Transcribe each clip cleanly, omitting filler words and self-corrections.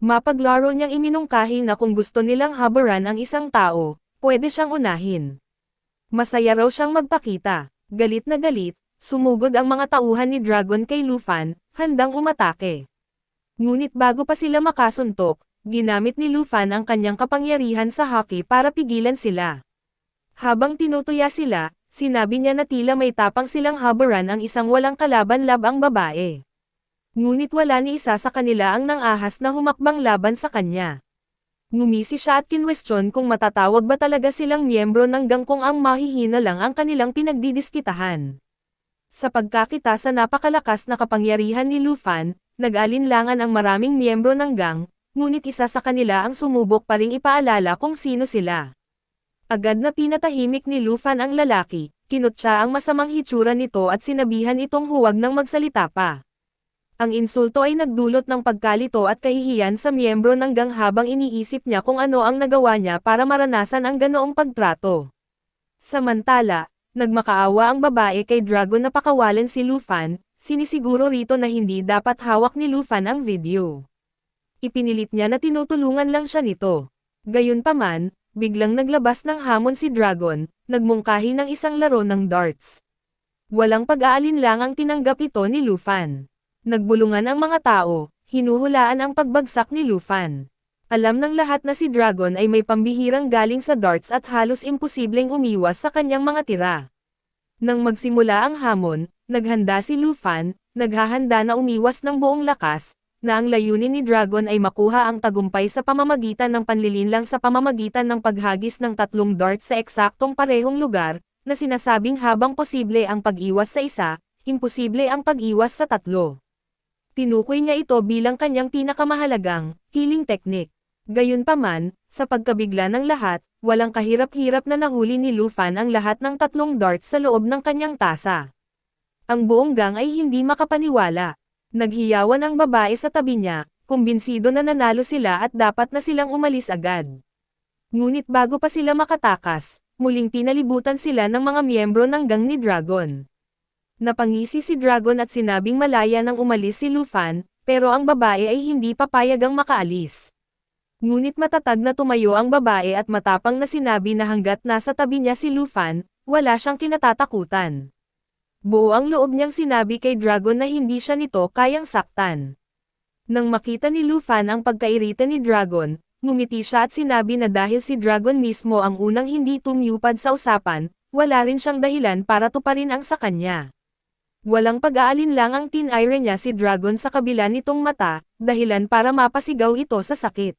Mapaglaro niyang iminungkahi na kung gusto nilang habaran ang isang tao, pwede siyang unahin. Masaya raw siyang magpakita. Galit na galit, sumugod ang mga tauhan ni Dragon kay Lufan, handang umatake. Ngunit bago pa sila makasuntok, ginamit ni Lufan ang kanyang kapangyarihan sa hockey para pigilan sila. Habang tinutuya sila, sinabi niya na tila may tapang silang habaran ang isang walang kalaban-labang babae. Ngunit wala ni isa sa kanila ang nang-ahas na humakbang laban sa kanya. Ngumisi siya at kinwestiyon kung matatawag ba talaga silang miyembro ng gang kung ang mahihina lang ang kanilang pinagdidiskitahan. Sa pagkakita sa napakalakas na kapangyarihan ni Lufan, nag-alinlangan ang maraming miyembro ng gang, ngunit isa sa kanila ang sumubok pa ring ipaalala kung sino sila. Agad na pinatahimik ni Lufan ang lalaki, kinutya ang masamang hitsura nito at sinabihan itong huwag nang magsalita pa. Ang insulto ay nagdulot ng pagkalito at kahihiyan sa miyembro ng gang habang iniisip niya kung ano ang nagawa niya para maranasan ang ganoong pagtrato. Samantala, nagmakaawa ang babae kay Dragon na pakawalan si Lufan, sinisiguro rito na hindi dapat hawak ni Lufan ang video. Ipinilit niya na tinutulungan lang siya nito. Gayunpaman, biglang naglabas ng hamon si Dragon, nagmungkahi ng isang laro ng darts. Walang pag-aalinlangang tinanggap ito ni Lufan. Nagbulungan ang mga tao, hinuhulaan ang pagbagsak ni Lufan. Alam ng lahat na si Dragon ay may pambihirang galing sa darts at halos imposibleng umiwas sa kanyang mga tira. Nang magsimula ang hamon, naghanda si Lufan, naghahanda na umiwas ng buong lakas, na ang layunin ni Dragon ay makuha ang tagumpay sa pamamagitan ng panlilinlang sa pamamagitan ng paghagis ng 3 darts sa eksaktong parehong lugar, na sinasabing habang posible ang pag-iwas sa isa, imposible ang pag-iwas sa 3. Tinukoy niya ito bilang kanyang pinakamahalagang killing technique. Gayunpaman, sa pagkabigla ng lahat, walang kahirap-hirap na nahuli ni Lufan ang lahat ng 3 darts sa loob ng kanyang tasa. Ang buong gang ay hindi makapaniwala. Naghiyawan ang babae sa tabi niya, kumbinsido na nanalo sila at dapat na silang umalis agad. Ngunit bago pa sila makatakas, muling pinalibutan sila ng mga miyembro ng gang ni Dragon. Napangisi si Dragon at sinabing malaya nang umalis si Lufan, pero ang babae ay hindi papayagang makaalis. Ngunit matatag na tumayo ang babae at matapang na sinabi na hanggat nasa tabi niya si Lufan, wala siyang kinatatakutan. Buo ang loob niyang sinabi kay Dragon na hindi siya nito kayang saktan. Nang makita ni Lufan ang pagkairita ni Dragon, ngumiti siya at sinabi na dahil si Dragon mismo ang unang hindi tumyupad sa usapan, wala rin siyang dahilan para tuparin ang sa kanya. Walang pag-aalinlangang tinayre niya si Dragon sa kabila nitong mata, dahilan para mapasigaw ito sa sakit.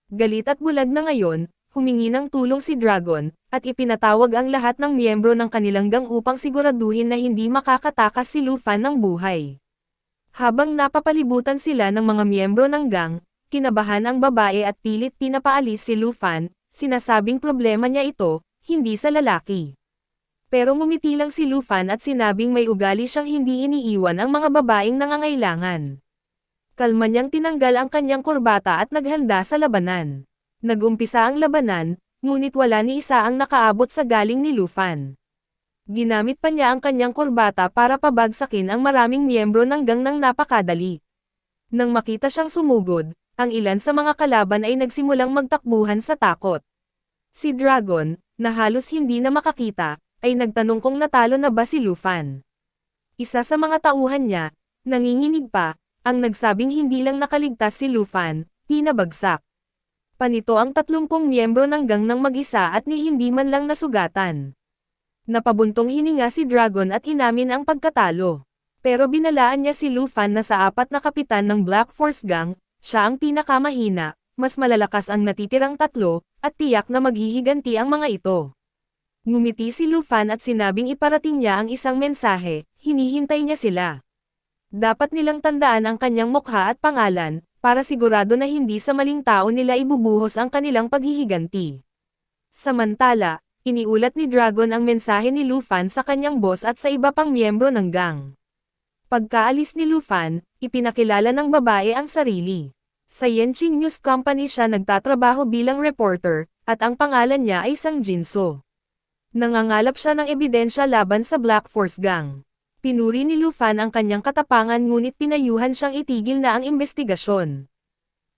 Galit at bulag na ngayon, humingi ng tulong si Dragon, at ipinatawag ang lahat ng miyembro ng kanilang gang upang siguraduhin na hindi makakatakas si Lufan ng buhay. Habang napapalibutan sila ng mga miyembro ng gang, kinabahan ang babae at pilit pinapaalis si Lufan, sinasabing problema niya ito, hindi sa lalaki. Pero ngumiti lang si Lufan at sinabing may ugali siyang hindi iniiwan ang mga babaeng nangangailangan. Kalma niyang tinanggal ang kanyang kurbata at naghanda sa labanan. Nagumpisa ang labanan, ngunit wala ni isa ang nakaabot sa galing ni Lufan. Ginamit pa niya ang kanyang kurbata para pabagsakin ang maraming miyembro ng gang ng napakadali. Nang makita siyang sumugod, ang ilan sa mga kalaban ay nagsimulang magtakbuhan sa takot. Si Dragon, na halos hindi na makakita, ay nagtanong kung natalo na ba si Lufan. Isa sa mga tauhan niya, nanginginig pa, ang nagsabing hindi lang nakaligtas si Lufan, pinabagsak. Panito ang 30 miyembro ng gang ng mag-isa at ni hindi man lang nasugatan. Napabuntong hininga si Dragon at inamin ang pagkatalo. Pero binalaan niya si Lufan na sa 4 na kapitan ng Black Force Gang, siya ang pinakamahina, mas malalakas ang natitirang 3, at tiyak na maghihiganti ang mga ito. Ngumiti si Lufan at sinabing iparating niya ang isang mensahe, hinihintay niya sila. Dapat nilang tandaan ang kanyang mukha at pangalan, para sigurado na hindi sa maling tao nila ibubuhos ang kanilang paghihiganti. Samantala, iniulat ni Dragon ang mensahe ni Lufan sa kanyang boss at sa iba pang miyembro ng gang. Pagkaalis ni Lufan, ipinakilala ng babae ang sarili. Sa Yenching News Company siya nagtatrabaho bilang reporter, at ang pangalan niya ay Sang Jinso. Nangangalap siya ng ebidensya laban sa Black Force Gang. Pinuri ni Lufan ang kanyang katapangan ngunit pinayuhan siyang itigil na ang investigasyon.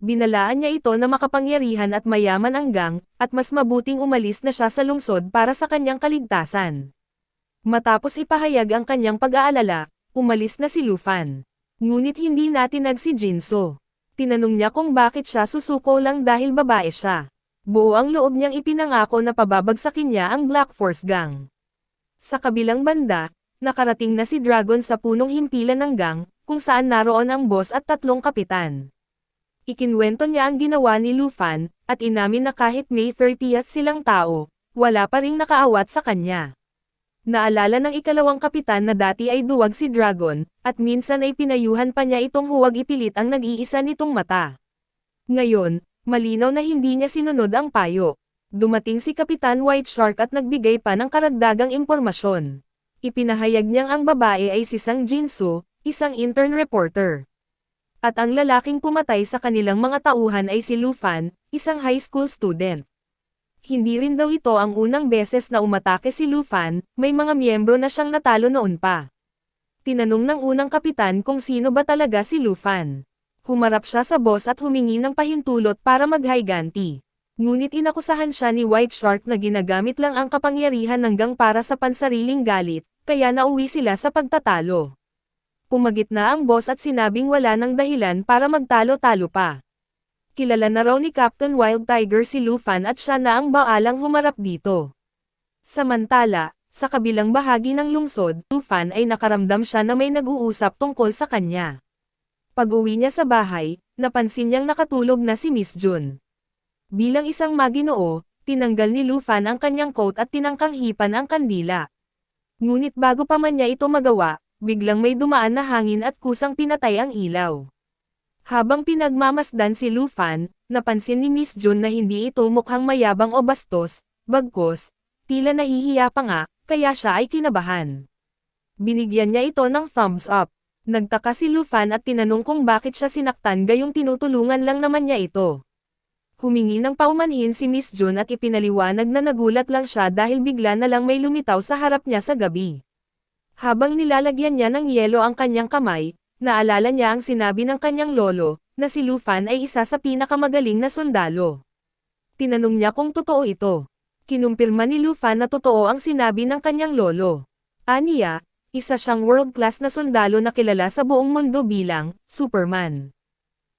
Binalaan niya ito na makapangyarihan at mayaman ang gang, at mas mabuting umalis na siya sa lungsod para sa kanyang kaligtasan. Matapos ipahayag ang kanyang pag-aalala, umalis na si Lu Fan. Ngunit hindi natinag si Jinso. Tinanong niya kung bakit siya susuko lang dahil babae siya. Buo ang loob niyang ipinangako na pababagsakin niya ang Black Force Gang. Sa kabilang banda, nakarating na si Dragon sa punong himpilan ng gang, kung saan naroon ang boss at 3 kapitan. Ikinwento niya ang ginawa ni Lu Fan, at inamin na kahit May 30th silang tao, wala pa ring nakaawat sa kanya. Naalala ng ikalawang kapitan na dati ay duwag si Dragon, at minsan ay pinayuhan pa niya itong huwag ipilit ang nag-iisa nitong mata. Ngayon, malinaw na hindi niya sinunod ang payo. Dumating si Kapitan White Shark at nagbigay pa ng karagdagang impormasyon. Ipinahayag niyang ang babae ay si Sang Jinso, isang intern reporter. At ang lalaking pumatay sa kanilang mga tauhan ay si Lu Fan, isang high school student. Hindi rin daw ito ang unang beses na umatake si Lu Fan, may mga miyembro na siyang natalo noon pa. Tinanong ng unang kapitan kung sino ba talaga si Lu Fan. Humarap siya sa boss at humingi ng pahintulot para mag-higanti. Ngunit inakusahan siya ni White Shark na ginagamit lang ang kapangyarihan ng gang para sa pansariling galit, kaya nauwi sila sa pagtatalo. Pumagit na ang boss at sinabing wala ng dahilan para magtalo-talo pa. Kilala na raw ni Captain Wild Tiger si Lu Fan at siya na ang baalang humarap dito. Samantala, sa kabilang bahagi ng lungsod, Lu Fan ay nakaramdam siya na may nag-uusap tungkol sa kanya. Pag-uwi niya sa bahay, napansin niyang nakatulog na si Miss Jun. Bilang isang maginoo, tinanggal ni Lu Fan ang kanyang coat at tinangkang hipan ang kandila. Ngunit bago pa man niya ito magawa, biglang may dumaan na hangin at kusang pinatay ang ilaw. Habang pinagmamasdan si Lu Fan, napansin ni Miss Jun na hindi ito mukhang mayabang o bastos, bagkus, tila nahihiya pa nga, kaya siya ay kinabahan. Binigyan niya ito ng thumbs up. Nagtaka si Lu Fan at tinanong kung bakit siya sinaktan gayong tinutulungan lang naman niya ito. Humingi ng paumanhin si Miss Jun at ipinaliwanag na nagulat lang siya dahil bigla na lang may lumitaw sa harap niya sa gabi. Habang nilalagyan niya ng yelo ang kanyang kamay, naalala niya ang sinabi ng kanyang lolo, na si Lu Fan ay isa sa pinakamagaling na sundalo. Tinanong niya kung totoo ito. Kinumpirma ni Lu Fan na totoo ang sinabi ng kanyang lolo. Aniya, isa siyang world-class na sundalo na kilala sa buong mundo bilang Superman.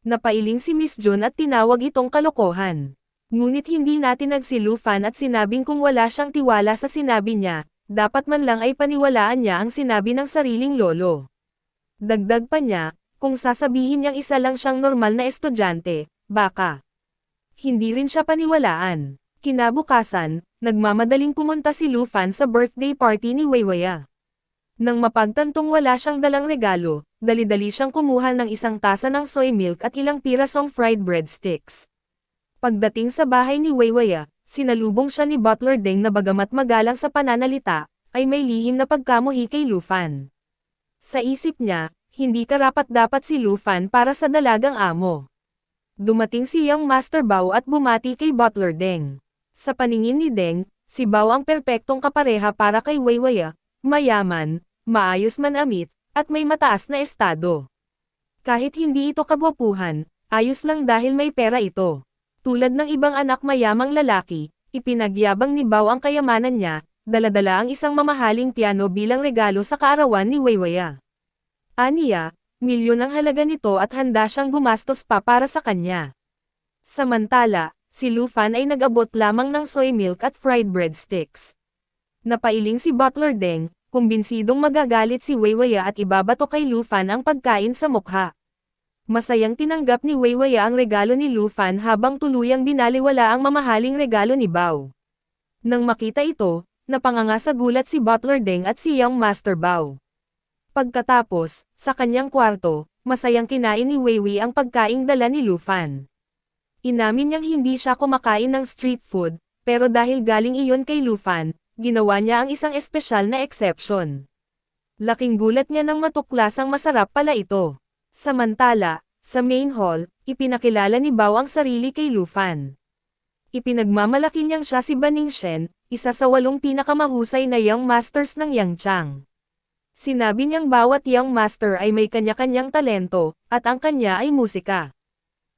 Napailing si Miss Jun at tinawag itong kalokohan. Ngunit hindi natinag si Lu Fan at sinabing kung wala siyang tiwala sa sinabi niya, dapat man lang ay paniwalaan niya ang sinabi ng sariling lolo. Dagdag pa niya, kung sasabihin niyang isa lang siyang normal na estudyante, baka hindi rin siya paniwalaan. Kinabukasan, nagmamadaling pumunta si Lu Fan sa birthday party ni Weiwei. Nang mapagtantong wala siyang dalang regalo, dali-dali siyang kumuha ng isang tasa ng soy milk at ilang pirasong fried breadsticks. Pagdating sa bahay ni Weiwei, sinalubong siya ni Butler Deng na bagamat magalang sa pananalita, ay may lihim na pagkamuhi kay Lu Fan. Sa isip niya, hindi karapat-dapat si Lu Fan para sa dalagang amo. Dumating si Young Master Bao at bumati kay Butler Deng. Sa paningin ni Deng, si Bao ang perpektong kapareha para kay Weiwei, mayaman, maayos manamit, at may mataas na estado. Kahit hindi ito kagwapuhan, ayos lang dahil may pera ito. Tulad ng ibang anak mayamang lalaki, ipinagyabang ni Bao ang kayamanan niya, dala-dala ang isang mamahaling piano bilang regalo sa kaarawan ni Weiwei. Aniya, milyon ang halaga nito at handa siyang gumastos pa para sa kanya. Samantala, si Lu Fan ay nag-abot lamang ng soy milk at fried breadsticks. Napailing si Butler Deng, kumbinsidong magagalit si Weiwei at ibabato kay Lu Fan ang pagkain sa mukha. Masayang tinanggap ni Weiwei ang regalo ni Lu Fan habang tuluyang binaliwala ang mamahaling regalo ni Bao. Nang makita ito, napanganga sa gulat si Butler Deng at si Young Master Bao. Pagkatapos, sa kanyang kwarto, masayang kinain ni Weiwei ang pagkaing dala ni Lu Fan. Inamin niyang hindi siya kumakain ng street food, pero dahil galing iyon kay Lu Fan, ginawa niya ang isang espesyal na exception. Laking gulat niya nang matuklasang masarap pala ito. Samantala, sa main hall, ipinakilala ni Bao ang sarili kay Lu Fan. Ipinagmamalaki niyang siya si Baning Shen, isa sa 8 pinakamahusay na Young Masters ng Yangchang. Sinabi niyang bawat Young Master ay may kanya-kanyang talento, at ang kanya ay musika.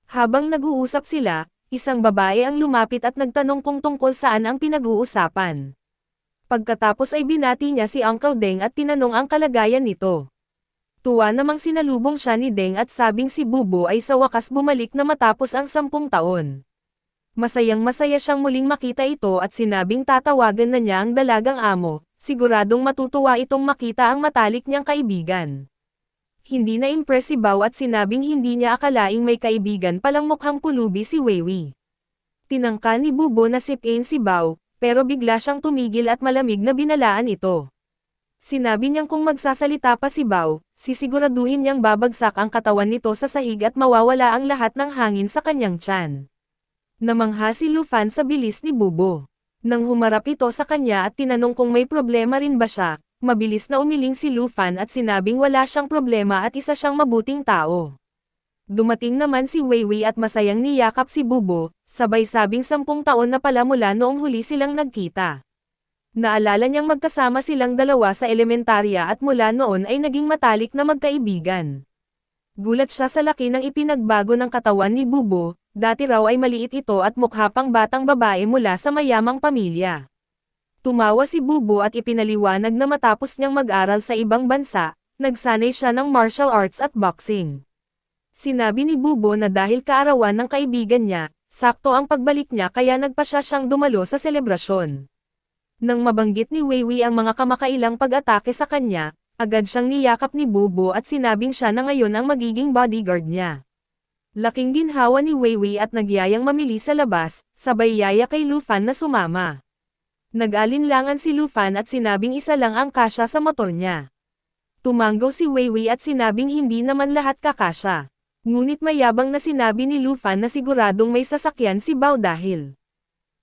Habang nag-uusap sila, isang babae ang lumapit at nagtanong kung tungkol saan ang pinag-uusapan. Pagkatapos ay binati niya si Uncle Deng at tinanong ang kalagayan nito. Tuwa namang sinalubong siya ni Deng at sabing si Bubo ay sa wakas bumalik na matapos ang 10 taon. Masayang-masaya siyang muling makita ito at sinabing tatawagan na niya ang dalagang amo, siguradong matutuwa itong makita ang matalik niyang kaibigan. Hindi na impress si Bao at sinabing hindi niya akalaing may kaibigan palang mukhang pulubi si Weiwei. Tinangka ni Bubo na sipin si Bao, pero bigla siyang tumigil at malamig na binalaan ito. Sinabi niyang kung magsasalita pa si Bao, sisiguraduhin niyang babagsak ang katawan nito sa sahig at mawawala ang lahat ng hangin sa kanyang tiyan. Namangha si Lufan sa bilis ni Bubo. Nang humarap ito sa kanya at tinanong kung may problema rin ba siya, mabilis na umiling si Lufan at sinabing wala siyang problema at isa siyang mabuting tao. Dumating naman si Weiwei at masayang niyakap si Bubo, sabay sabing 10 taon na pala mula noong huli silang nagkita. Naalala niyang magkasama silang dalawa sa elementarya at mula noon ay naging matalik na magkaibigan. Gulat siya sa laki ng ipinagbago ng katawan ni Bubo, dati raw ay maliit ito at mukha pang batang babae mula sa mayamang pamilya. Tumawa si Bubo at ipinaliwanag na matapos niyang mag-aral sa ibang bansa, nagsanay siya ng martial arts at boxing. Sinabi ni Bubo na dahil kaarawan ng kaibigan niya, sakto ang pagbalik niya kaya nagpasya siyang dumalo sa selebrasyon. Nang mabanggit ni Weiwei ang mga kamakailang pag-atake sa kanya, agad siyang niyakap ni Bubo at sinabing siya na ngayon ang magiging bodyguard niya. Laking ginhawa ni Weiwei at nagyayang mamili sa labas, sabay yaya kay Lufan na sumama. Nag-alinlangan si Lufan at sinabing isa lang ang kasya sa motor niya. Tumanggaw si Weiwei at sinabing hindi naman lahat kakasya. Ngunit mayabang na sinabi ni Lufan na siguradong may sasakyan si Bao dahil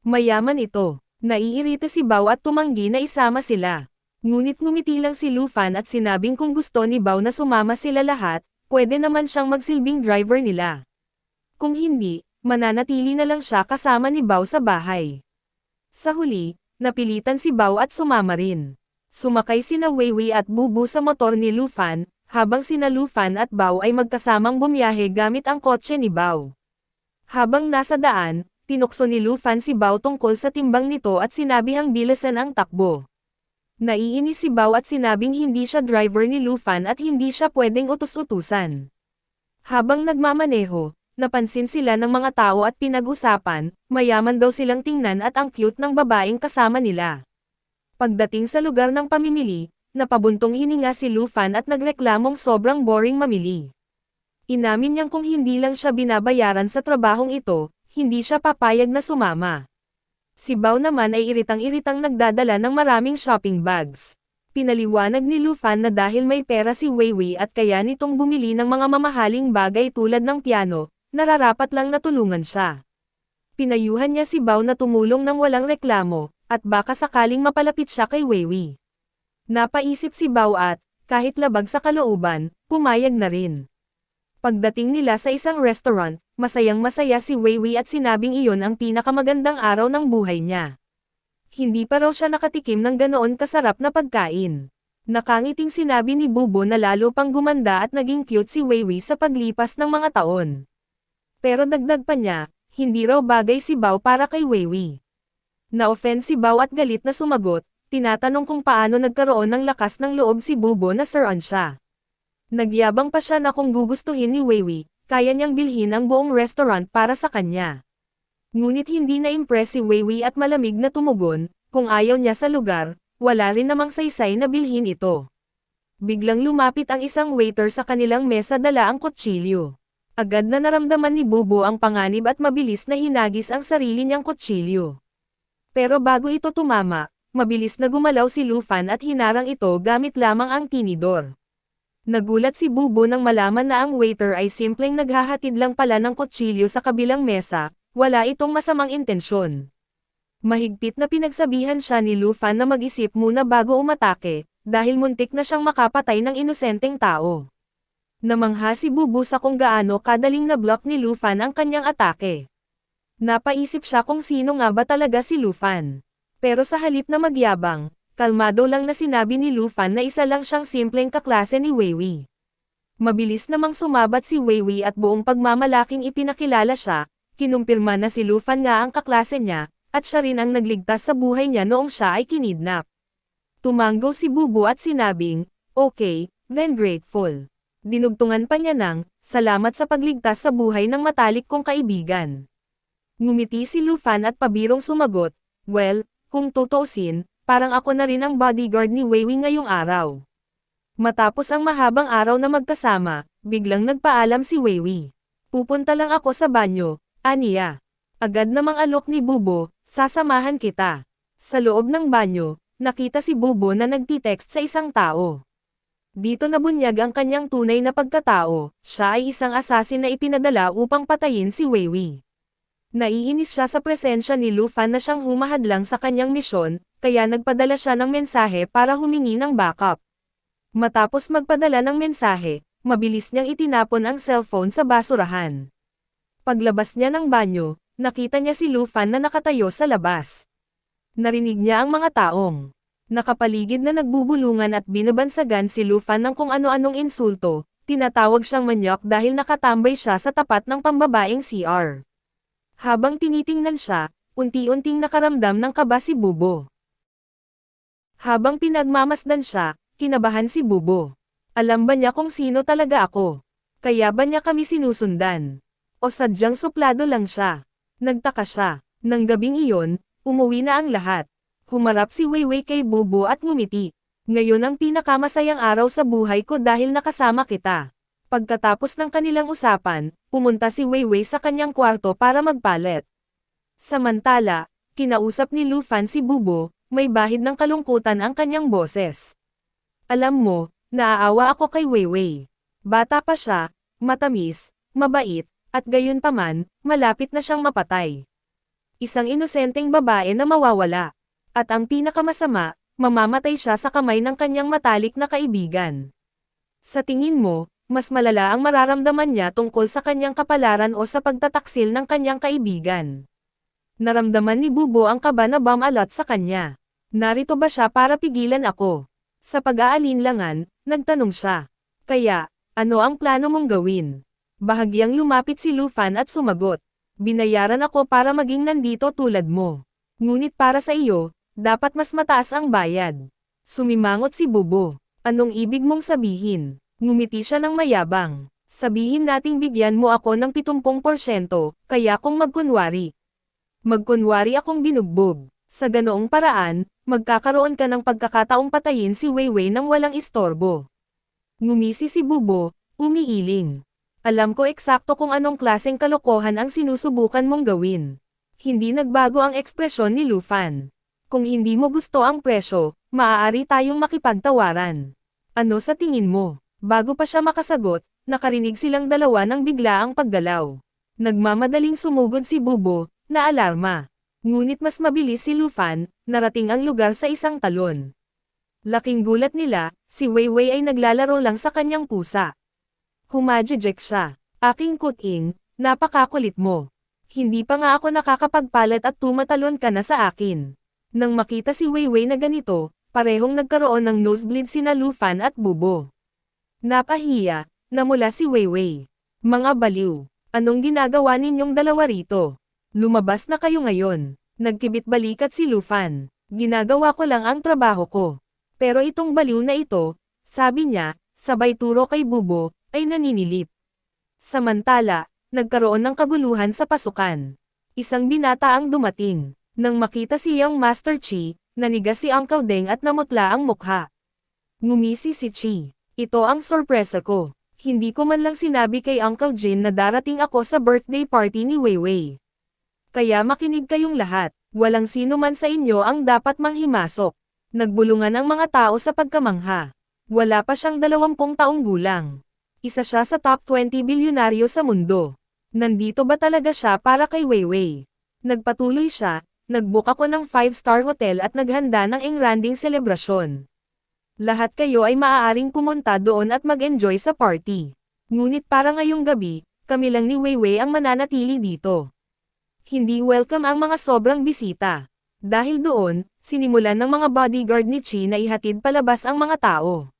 mayaman ito. Naiirita si Bao at tumanggi na isama sila. Ngunit ngumiti lang si Lufan at sinabing kung gusto ni Bao na sumama sila lahat, pwede naman siyang magsilbing driver nila. Kung hindi, mananatili na lang siya kasama ni Bao sa bahay. Sa huli, napilitan si Bao at sumama rin. Sumakay sina Weiwei at Bubu sa motor ni Lufan, habang sina Lufan at Bao ay magkasamang bumiyahe gamit ang kotse ni Bao. Habang nasa daan, tinukso ni Lufan si Bao tungkol sa timbang nito at sinabihang bilisan ang takbo. Naiinis si Bao at sinabing hindi siya driver ni Lufan at hindi siya pwedeng utos-utusan. Habang nagmamaneho, napansin sila ng mga tao at pinag-usapan, mayaman daw silang tingnan at ang cute ng babaeng kasama nila. Pagdating sa lugar ng pamimili, napabuntong hininga si Lufan at nagreklamong sobrang boring mamili. Inamin niyang kung hindi lang siya binabayaran sa trabahong ito, hindi siya papayag na sumama. Si Bao naman ay iritang-iritang nagdadala ng maraming shopping bags. Pinaliwanag ni Lufan na dahil may pera si Weiwei at kaya nitong bumili ng mga mamahaling bagay tulad ng piano, nararapat lang na tulungan siya. Pinayuhan niya si Bao na tumulong ng walang reklamo, at baka sakaling mapalapit siya kay Weiwei. Napaisip si Bao at, kahit labag sa kalooban, pumayag na rin. Pagdating nila sa isang restaurant, masayang-masaya si Weiwei at sinabing iyon ang pinakamagandang araw ng buhay niya. Hindi pa raw siya nakatikim ng ganoon kasarap na pagkain. Nakangiting sinabi ni Bubo na lalo pang gumanda at naging cute si Weiwei sa paglipas ng mga taon. Pero dagdag pa niya, hindi raw bagay si Bao para kay Weiwei. Na-offend si Bao at galit na sumagot, tinatanong kung paano nagkaroon ng lakas ng loob si Bubo na suran siya. Nagyabang pa siya na kung gugustuhin ni Weiwei, kaya niyang bilhin ang buong restaurant para sa kanya. Ngunit hindi na-impress si Weiwei at malamig na tumugon, kung ayaw niya sa lugar, wala rin namang saysay na bilhin ito. Biglang lumapit ang isang waiter sa kanilang mesa dala ang kutsilyo. Agad na naramdaman ni Bubo ang panganib at mabilis na hinagis ang sarili niyang kutsilyo. Pero bago ito tumama, mabilis na gumalaw si Lufan at hinarang ito gamit lamang ang tinidor. Nagulat si Bubo nang malaman na ang waiter ay simpleng naghahatid lang pala ng kutsilyo sa kabilang mesa, wala itong masamang intensyon. Mahigpit na pinagsabihan siya ni Lufan na mag-isip muna bago umatake, dahil muntik na siyang makapatay ng inosenteng tao. Namangha si Bubo sa kung gaano kadaling na-block ni Lufan ang kanyang atake. Napaisip siya kung sino nga ba talaga si Lufan. Pero sa halip na magyabang, kalmado lang na sinabi ni Lufan na isa lang siyang simpleng kaklase ni Weiwei. Mabilis namang sumabat si Weiwei at buong pagmamalaking ipinakilala siya, kinumpirma na si Lu Fan nga ang kaklase niya, at siya rin ang nagligtas sa buhay niya noong siya ay kinidnap. Tumango si Bubo at sinabing, "Okay, then grateful." Dinugtungan pa niya ng, "Salamat sa pagligtas sa buhay ng matalik kong kaibigan." Ngumiti si Lu Fan at pabirong sumagot, "Well, kung tutuusin, parang ako na rin ang bodyguard ni Weiwei ngayong araw." Matapos ang mahabang araw na magkasama, biglang nagpaalam si Weiwei. "Pupunta lang ako sa banyo," aniya. Agad namang alok ni Bubo, "Sasamahan kita." Sa loob ng banyo, nakita si Bubo na nagtitext sa isang tao. Dito nabunyag ang kanyang tunay na pagkatao, siya ay isang asasin na ipinadala upang patayin si Weiwei. Naiinis siya sa presensya ni Lu Fan na siyang humahadlang sa kanyang misyon, kaya nagpadala siya ng mensahe para humingi ng backup. Matapos magpadala ng mensahe, mabilis niyang itinapon ang cellphone sa basurahan. Paglabas niya ng banyo, nakita niya si Lu Fan na nakatayo sa labas. Narinig niya ang mga taong nakapaligid na nagbubulungan at binabansagan si Lu Fan ng kung ano-anong insulto, tinatawag siyang manyak dahil nakatambay siya sa tapat ng pambabaeng CR. Habang tinitingnan siya, unti-unting nakaramdam ng kaba si Bubo. Habang pinagmamasdan siya, kinabahan si Bubo. Alam ba niya kung sino talaga ako? Kaya ba niya kami sinusundan? O sadyang suplado lang siya? Nagtaka siya. Nang gabing iyon, umuwi na ang lahat. Humarap si Weiwei kay Bubo at ngumiti. "Ngayon ang pinakamasayang araw sa buhay ko dahil nakasama kita." Pagkatapos ng kanilang usapan, pumunta si Weiwei sa kanyang kwarto para magpalit. Samantala, kinausap ni Lu Fan si Bubo, may bahid ng kalungkutan ang kanyang boses. "Alam mo, naaawa ako kay Weiwei. Bata pa siya, matamis, mabait, at gayunpaman, malapit na siyang mapatay. Isang inosenteng babae na mawawala. At ang pinakamasama, mamamatay siya sa kamay ng kanyang matalik na kaibigan. Sa tingin mo, mas malala ang mararamdaman niya tungkol sa kanyang kapalaran o sa pagtataksil ng kanyang kaibigan?" Naramdaman ni Bubo ang kaba na bumalot sa kanya. Narito ba siya para pigilan ako? Sa pag-aalinlangan, nagtanong siya. "Kaya, ano ang plano mong gawin?" Bahagyang lumapit si Lu Fan at sumagot. "Binayaran ako para maging nandito tulad mo. Ngunit para sa iyo, dapat mas mataas ang bayad." Sumimangot si Bubo. "Anong ibig mong sabihin?" Ngumiti siya ng mayabang. "Sabihin nating bigyan mo ako ng 70%, kaya kung magkunwari. Magkunwari akong binugbog. Sa ganoong paraan, magkakaroon ka ng pagkakataong patayin si Weiwei nang walang istorbo." Ngumisi si Bubo, umiiling. "Alam ko eksakto kung anong klaseng kalokohan ang sinusubukan mong gawin." Hindi nagbago ang ekspresyon ni Lu Fan. "Kung hindi mo gusto ang presyo, maaari tayong makipagtawaran. Ano sa tingin mo?" Bago pa siya makasagot, nakarinig silang dalawa ng biglaang paggalaw. Nagmamadaling sumugod si Bubo, na alarma. Ngunit mas mabilis si Lu Fan, narating ang lugar sa isang talon. Laking gulat nila, si Weiwei ay naglalaro lang sa kanyang pusa. Humajijek siya. "Aking kuting, napakakulit mo. Hindi pa nga ako nakakapagpalat at tumatalon ka na sa akin." Nang makita si Weiwei na ganito, parehong nagkaroon ng nosebleed sina Lu Fan at Bubo. Napahiya, namula si Weiwei. "Mga baliw, anong ginagawa ninyong dalawa rito? Lumabas na kayo ngayon." Nagkibit balikat si Lu Fan. "Ginagawa ko lang ang trabaho ko. Pero itong baliw na ito," sabi niya, sabay turo kay Bubo, "ay naninilip." Samantala, nagkaroon ng kaguluhan sa pasukan. Isang binata ang dumating. Nang makita si Young Master Chi, nanigas si Uncle Deng at namutla ang mukha. Ngumisi si Chi. "Ito ang sorpresa ko. Hindi ko man lang sinabi kay Uncle Jin na darating ako sa birthday party ni Weiwei. Kaya makinig kayong lahat, walang sino man sa inyo ang dapat manghimasok." Nagbulungan ang mga tao sa pagkamangha. Wala pa siyang 20 taong gulang. Isa siya sa top 20 bilyonaryo sa mundo. Nandito ba talaga siya para kay Weiwei? Nagpatuloy siya, "Nag-book ako ng 5-star hotel at naghanda ng engranding selebrasyon. Lahat kayo ay maaaring pumunta doon at mag-enjoy sa party. Ngunit para ngayong gabi, kami lang ni Weiwei ang mananatili dito. Hindi welcome ang mga sobrang bisita." Dahil doon, sinimulan ng mga bodyguard ni Chi na ihatid palabas ang mga tao.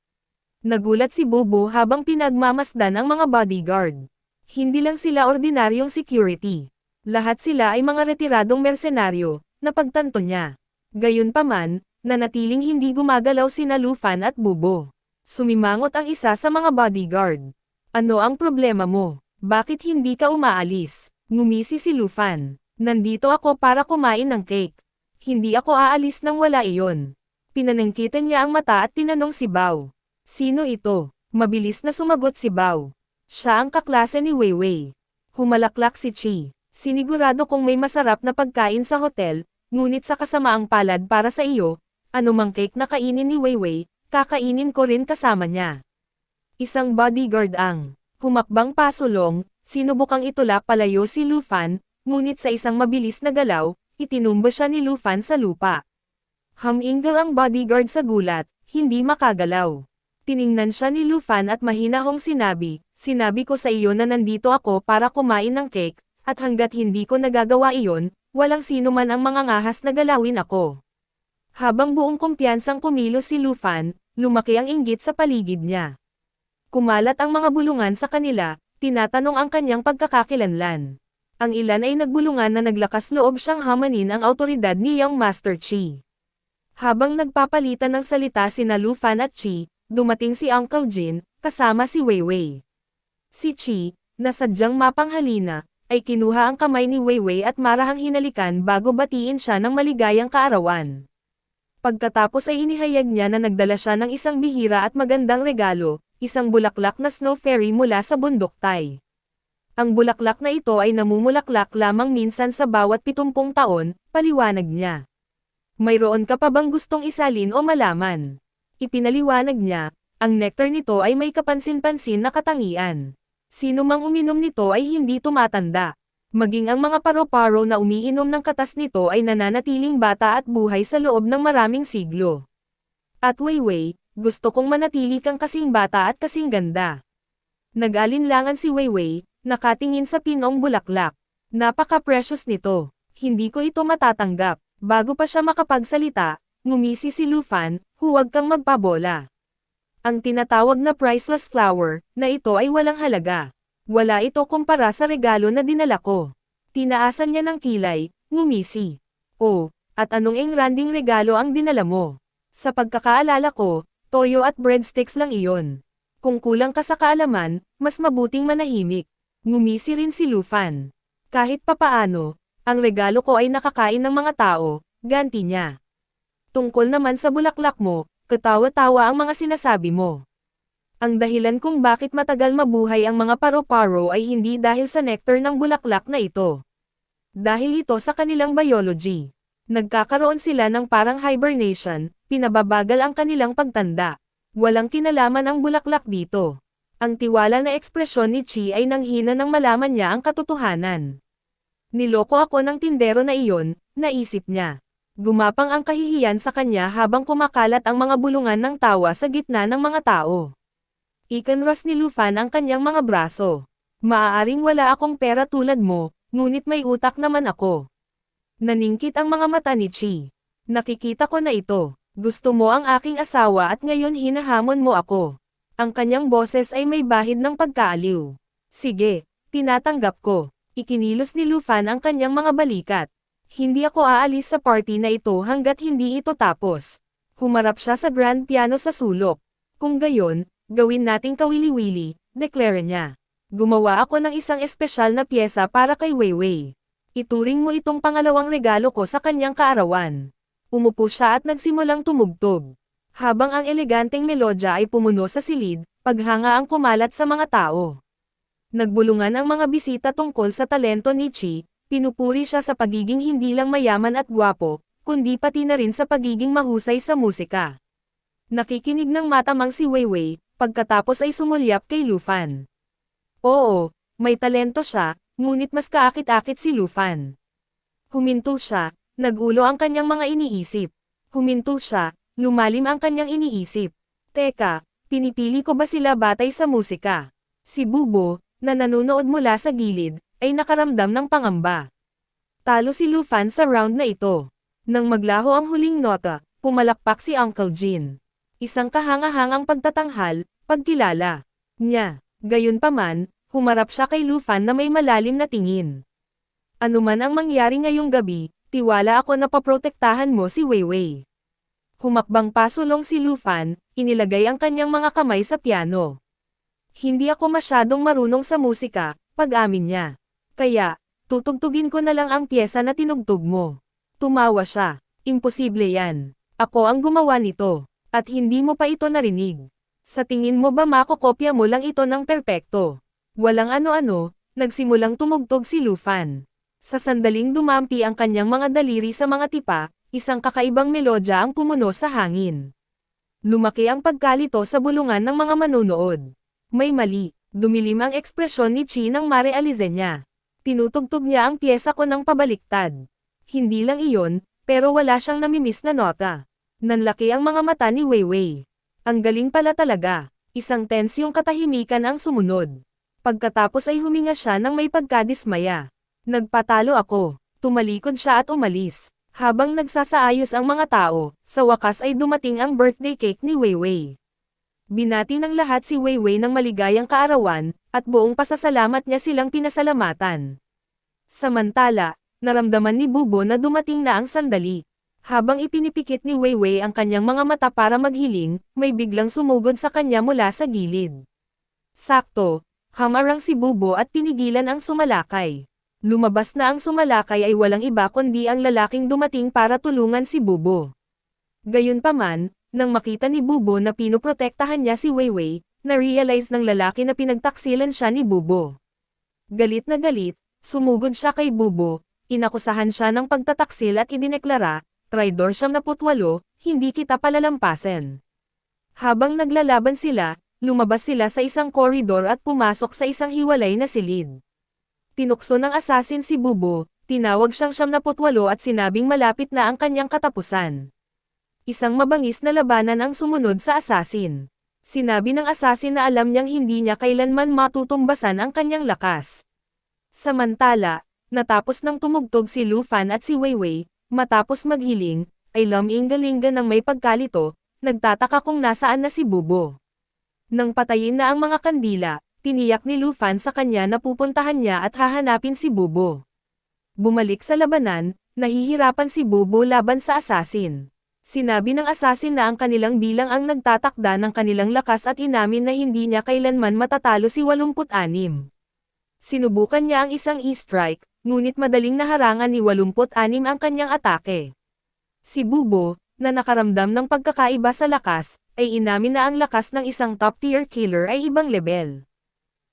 Nagulat si Bobo habang pinagmamasdan ang mga bodyguard. Hindi lang sila ordinaryong security. Lahat sila ay mga retiradong mersenaryo, na pagtanto niya. Gayunpaman, nanatiling hindi gumagalaw sina Lufan at Bubo. Sumimangot ang isa sa mga bodyguard. Ano ang problema mo? Bakit hindi ka umaalis? Ngumisi si Lufan. Nandito ako para kumain ng cake. Hindi ako aalis nang wala iyon. Pinanangkitan niya ang mata at tinanong si Bao. Sino ito? Mabilis na sumagot si Bao. Siya ang kaklase ni Weiwei. Humalaklak si Chi. Sinigurado kong may masarap na pagkain sa hotel, ngunit sa kasamaang palad para sa iyo, anumang cake na kainin ni Weiwei, kakainin ko rin kasama niya. Isang bodyguard ang humakbang pasulong, sinubukang itulak palayo si Lufan, ngunit sa isang mabilis na galaw, itinumba siya ni Lufan sa lupa. Humingal ang bodyguard sa gulat, hindi makagalaw. Tiningnan siya ni Lufan at mahinahong sinabi ko sa iyo na nandito ako para kumain ng cake, at hanggat hindi ko nagagawa iyon, walang sino man ang mangangahas na galawin ako. Habang buong kumpiyansang kumilos si Lufan, lumaki ang inggit sa paligid niya. Kumalat ang mga bulungan sa kanila, tinatanong ang kanyang pagkakakilanlan. Ang ilan ay nagbulungan na naglakas loob siyang hamanin ang autoridad ni Young Master Chi. Habang nagpapalitan ng salita sina Lufan at Chi, dumating si Uncle Jin, kasama si Weiwei. Si Chi, na sadyang mapanghalina, ay kinuha ang kamay ni Weiwei at marahang hinalikan bago batiin siya ng maligayang kaarawan. Pagkatapos ay inihayag niya na nagdala siya ng isang bihira at magandang regalo, isang bulaklak na snow fairy mula sa bundok Tai. Ang bulaklak na ito ay namumulaklak lamang minsan sa bawat 70 taon, paliwanag niya. Mayroon ka pa bang gustong isalin o malaman? Ipinaliwanag niya, ang nectar nito ay may kapansin-pansin na katangian. Sino mang uminom nito ay hindi tumatanda. Maging ang mga paro-paro na umiinom ng katas nito ay nananatiling bata at buhay sa loob ng maraming siglo. At Weiwei, gusto kong manatili kang kasing bata at kasing ganda. Nag-alinlangan si Weiwei, nakatingin sa pinong bulaklak. Napaka-precious nito. Hindi ko ito matatanggap. Bago pa siya makapagsalita, ngumisi si Lufan, huwag kang magpabola. Ang tinatawag na priceless flower, na ito ay walang halaga. Wala ito kumpara sa regalo na dinala ko. Tinaasan niya ng kilay, ngumisi. Oh, at anong engranding regalo ang dinala mo? Sa pagkakaalala ko, toyo at breadsticks lang iyon. Kung kulang ka sa kaalaman, mas mabuting manahimik. Ngumisi rin si Lufan. Kahit papaano, ang regalo ko ay nakakain ng mga tao, ganti niya. Tungkol naman sa bulaklak mo, katawa-tawa ang mga sinasabi mo. Ang dahilan kung bakit matagal mabuhay ang mga paro-paro ay hindi dahil sa nectar ng bulaklak na ito. Dahil ito sa kanilang biology. Nagkakaroon sila ng parang hibernation, pinababagal ang kanilang pagtanda. Walang kinalaman ang bulaklak dito. Ang tiwala na ekspresyon ni Chi ay nanghina nang malaman niya ang katotohanan. Niloko ako ng tindero na iyon, naisip niya. Gumapang ang kahihiyan sa kanya habang kumakalat ang mga bulungan ng tawa sa gitna ng mga tao. Ikinros ni Lufan ang kanyang mga braso. Maaaring wala akong pera tulad mo, ngunit may utak naman ako. Naningkit ang mga mata ni Chi. Nakikita ko na ito. Gusto mo ang aking asawa at ngayon hinahamon mo ako. Ang kanyang boses ay may bahid ng pagkaaliw. Sige, tinatanggap ko. Ikinilos ni Lufan ang kanyang mga balikat. Hindi ako aalis sa party na ito hanggat hindi ito tapos. Humarap siya sa grand piano sa sulok. Kung gayon, gawin nating kawili-wili, deklara niya. Gumawa ako ng isang espesyal na pyesa para kay Weiwei. Ituring mo itong pangalawang regalo ko sa kanyang kaarawan. Umupo siya at nagsimulang tumugtog. Habang ang eleganteng melodya ay pumuno sa silid, paghanga ang kumalat sa mga tao. Nagbulungan ang mga bisita tungkol sa talento ni Chi, pinupuri siya sa pagiging hindi lang mayaman at gwapo, kundi pati na rin sa pagiging mahusay sa musika. Nakikinig ng matamang si Weiwei, pagkatapos ay sumulyap kay Lufan. Oo, may talento siya, ngunit mas kaakit-akit si Lufan. Huminto siya, nagulo ang kanyang mga iniisip. Huminto siya, lumalim ang kanyang iniisip. Teka, pinipili ko ba sila batay sa musika? Si Bubo, na nanonood mula sa gilid, ay nakaramdam ng pangamba. Talo si Lufan sa round na ito. Nang maglaho ang huling nota, pumalakpak si Uncle Jin. Isang kahanga-hangang pagtatanghal, pagkilala niya. Gayunpaman, humarap siya kay Lu Fan na may malalim na tingin. Ano man ang mangyari ngayong gabi, tiwala ako na paprotektahan mo si Weiwei. Humakbang pasulong si Lu Fan, inilagay ang kanyang mga kamay sa piano. Hindi ako masyadong marunong sa musika, pag-amin niya. Kaya, tutugtugin ko na lang ang pyesa na tinugtog mo. Tumawa siya. Imposible yan. Ako ang gumawa nito. At hindi mo pa ito narinig. Sa tingin mo ba makokopya mo lang ito ng perpekto? Walang ano-ano, nagsimulang tumugtog si Lu Fan. Sa sandaling dumampi ang kanyang mga daliri sa mga tipa, isang kakaibang melodya ang pumuno sa hangin. Lumaki ang pagkalito sa bulungan ng mga manunood. May mali, dumilim ang ekspresyon ni Chi nang marealize niya. Tinutugtog niya ang pyesa ko ng pabaliktad. Hindi lang iyon, pero wala siyang namimiss na nota. Nanlaki ang mga mata ni Weiwei. Ang galing pala talaga. Isang tensyong katahimikan ang sumunod. Pagkatapos ay huminga siya ng may pagkadismaya. Nagpatalo ako. Tumalikod siya at umalis. Habang nagsasaayos ang mga tao, sa wakas ay dumating ang birthday cake ni Weiwei. Binati ng lahat si Weiwei ng maligayang kaarawan, at buong pasasalamat niya silang pinasalamatan. Samantala, naramdaman ni Bubo na dumating na ang sandali. Habang ipinipikit ni Weiwei ang kanyang mga mata para maghiling, may biglang sumugod sa kanya mula sa gilid. Sakto, hamarang si Bubo at pinigilan ang sumalakay. Lumabas na ang sumalakay ay walang iba kundi ang lalaking dumating para tulungan si Bubo. Gayunpaman, nang makita ni Bubo na pinoprotektahan niya si Weiwei, na-realize ng lalaki na pinagtaksilan siya ni Bubo. Galit na galit, sumugod siya kay Bubo, inakusahan siya ng pagtataksil at idineklara, "Traidor siyang 28, hindi kita palalampasin." Habang naglalaban sila, lumabas sila sa isang koridor at pumasok sa isang hiwalay na silid. Tinukso ng assassin si Bubo, tinawag siyang 28 at sinabing malapit na ang kanyang katapusan. Isang mabangis na labanan ang sumunod sa assassin. Sinabi ng assassin na alam niyang hindi niya kailanman matutumbasan ang kanyang lakas. Samantala, natapos ng tumugtog si Lu Fan at si Weiwei, matapos maghiling, ay laminggalinga ng may pagkalito, nagtataka kung nasaan na si Bubo. Nang patayin na ang mga kandila, tiniyak ni Lu Fan sa kanya na pupuntahan niya at hahanapin si Bubo. Bumalik sa labanan, nahihirapan si Bubo laban sa assassin. Sinabi ng assassin na ang kanilang bilang ang nagtatakda ng kanilang lakas at inamin na hindi niya kailanman matatalo si 86. Sinubukan niya ang isang e-strike, ngunit madaling naharangan ni 86 ang kanyang atake. Si Bubo, na nakaramdam ng pagkakaiba sa lakas, ay inamin na ang lakas ng isang top-tier killer ay ibang level.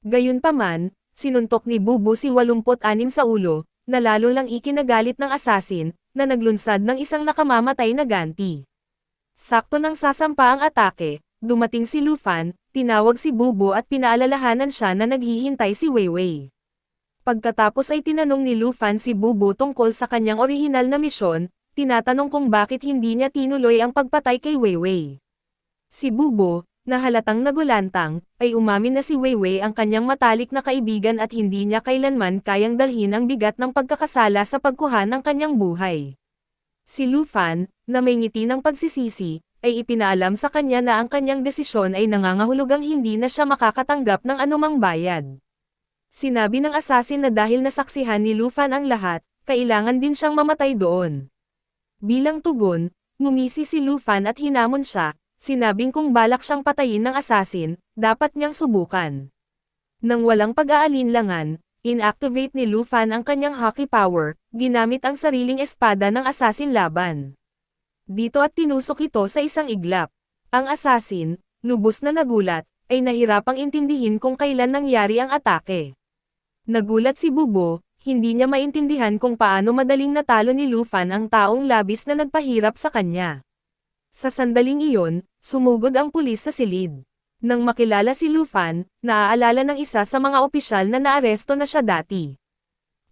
Gayunpaman, sinuntok ni Bubo si 86 sa ulo, na lalo lang ikinagalit ng assassin, na naglunsad ng isang nakamamatay na ganti. Sakto nang sasampa ang atake, dumating si Lu Fan, tinawag si Bubo at pinaalalahanan siya na naghihintay si Weiwei. Pagkatapos ay tinanong ni Lu Fan si Bubo tungkol sa kanyang orihinal na misyon, tinatanong kung bakit hindi niya tinuloy ang pagpatay kay Weiwei. Si Bubo, na halatang nagulantang, ay umamin na si Weiwei ang kanyang matalik na kaibigan at hindi niya kailanman kayang dalhin ang bigat ng pagkakasala sa pagkuha ng kanyang buhay. Si Lu Fan, na may ngiti ng pagsisisi, ay ipinaalam sa kanya na ang kanyang desisyon ay nangangahulugang hindi na siya makakatanggap ng anumang bayad. Sinabi ng assassin na dahil nasaksihan ni Lu Fan ang lahat, kailangan din siyang mamatay doon. Bilang tugon, ngumisi si Lu Fan at hinamon siya. Sinabing kung balak siyang patayin ng assassin, dapat niyang subukan. Nang walang pag-aalinlangan, inactivate ni Lu Fan ang kanyang hockey power, ginamit ang sariling espada ng assassin laban. Dito at tinusok ito sa isang iglap. Ang assassin, lubos na nagulat, ay nahirapang intindihin kung kailan nangyari ang atake. Nagulat si Bubo, hindi niya maintindihan kung paano madaling natalo ni Lu Fan ang taong labis na nagpahirap sa kanya. Sa sandaling iyon, sumugod ang pulis sa silid. Nang makilala si Lu Fan, naaalala ng isa sa mga opisyal na naaresto na siya dati.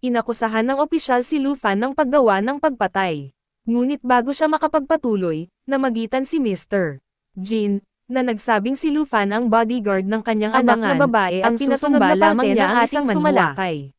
Inakusahan ng opisyal si Lu Fan ng paggawa ng pagpatay. Ngunit bago siya makapagpatuloy, namagitan si Mr. Jin, na nagsabing si Lu Fan ang bodyguard ng kanyang anak na babae at sinusunod na lamang niya ang ating sumalakay.